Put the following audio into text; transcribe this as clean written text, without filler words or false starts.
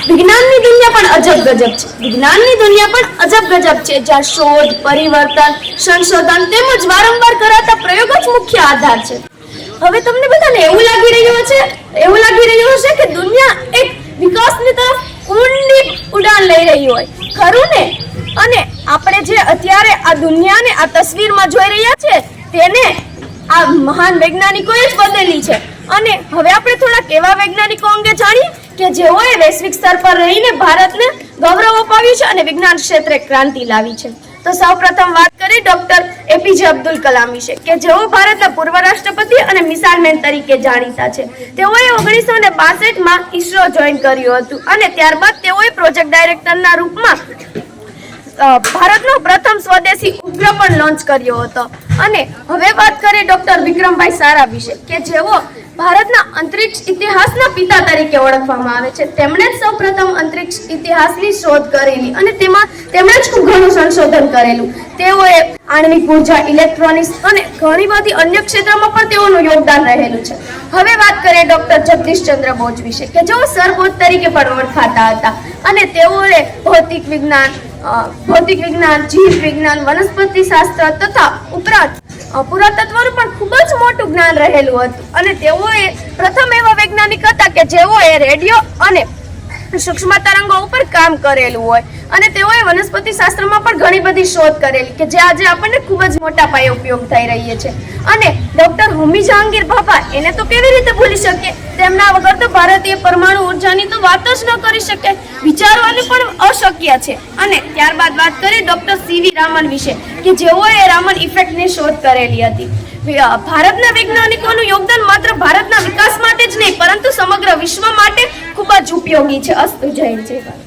વિજ્ઞાનની દુનિયા પણ અજબ ગજબ છે. વિજ્ઞાનની દુનિયા પણ અજબ ગજબ છે, જ્યાં શોધ, પરિવર્તન, સંશોધન તેમજ વારંવાર કરાતા પ્રયોગ જ મુખ્ય આધાર છે. હવે તમને બધાને એવું લાગી રહ્યું હશે કે દુનિયા એક વિકાસની તરફ ઊંડી ઉડાન લઈ રહી હોય, ખરું ને? અને આપણે જે અત્યારે આ દુનિયાને આ તસવીરમાં જોઈ રહ્યા છે તેને આ મહાન વૈજ્ઞાનિકોએ જ બદલી છે. અને હવે આપણે થોડાક એવા વૈજ્ઞાનિકો અંગે જાણીએ કે જેઓએ વૈશ્વિક સ્તર પર રહીને ભારતને ગૌરવ અપાવ્યું છે અને વિજ્ઞાન ક્ષેત્રે ક્રાંતિ લાવી છે. તો સૌપ્રથમ વાત કરીએ ડોક્ટર એપીજે અબ્દુલ કલામ વિશે, કે જેઓ ભારતના પૂર્વ રાષ્ટ્રપતિ અને મિસાઇલ મેન તરીકે જાણીતા છે. તેઓએ 1962માં ઈસરો જોઈન કર્યું હતું અને ત્યારબાદ તેઓએ પ્રોજેક્ટ ડાયરેક્ટરના રૂપમાં ભારતનો પ્રથમ સ્વદેશી ઉપગ્રહ પણ લોન્ચ કર્યો હતો. અને હવે વાત કરીએ ડોક્ટર વિક્રમભાઈ સારા વિશે, કે જેઓ ભારતના અંતરિક્ષ ઇતિહાસના પિતા તરીકે ઓળખવામાં આવે છે. તેમણે જ સૌપ્રથમ અંતરિક્ષ ઇતિહાસની શોધ કરેલી અને તેમણે જ ખૂબ ઘણું સંશોધન કરેલું. તેઓએ આણ્વિક ઉર્જા, ઇલેક્ટ્રોનિક્સ અને ઘણી બધી અન્ય ક્ષેત્રોમાં પણ તેઓનું યોગદાન રહેલું છે. હવે વાત કરીએ ડોક્ટર જગદીશચંદ્ર બોઝ વિશે, કે જેઓ સર બોઝ તરીકે પણ ઓળખાતા હતા અને તેઓએ ભૌતિક વિજ્ઞાન, જીવ વિજ્ઞાન, વનસ્પતિ શાસ્ત્ર તથા ઉપરાંત પુરાતત્વનું પણ ખૂબ જ મોટું જ્ઞાન રહેલું હતું. અને તેઓએ પ્રથમ એવા વૈજ્ઞાનિક હતા કે જેઓએ રેડિયો અને સૂક્ષ્મ તરંગો ઉપર કામ કરેલું હોય અને તેઓએ વનસ્પતિ શાસ્ત્રમાં પણ ઘણી બધી શોધ કરેલી કે જે આજે આપણને ખૂબ જ મોટા પાયે ઉપયોગ થઈ રહી છે. અને ડોક્ટર હોમી જહાંગીર ભાભા, એને તો કેવી રીતે ભૂલી શકીએ? તેમના વગર તો ભારતીય પરમાણુ ઉર્જાની તો વાત જ ન કરી શકે, વિચારવાનું પણ અશક્ય છે. અને ત્યારબાદ વાત કરીએ ડોક્ટર સીવી રામન વિશે, કે જેઓએ રામન ઇફેક્ટની શોધ કરેલી હતી. ભારતના વૈજ્ઞાનિકોનું યોગદાન માત્ર ભારતના વિકાસ માટે જ નહીં પરંતુ સમગ્ર વિશ્વ માટે ખૂબ જ ઉપયોગી છે. અસ્તુ, જય હિન્દ, જય ભારત.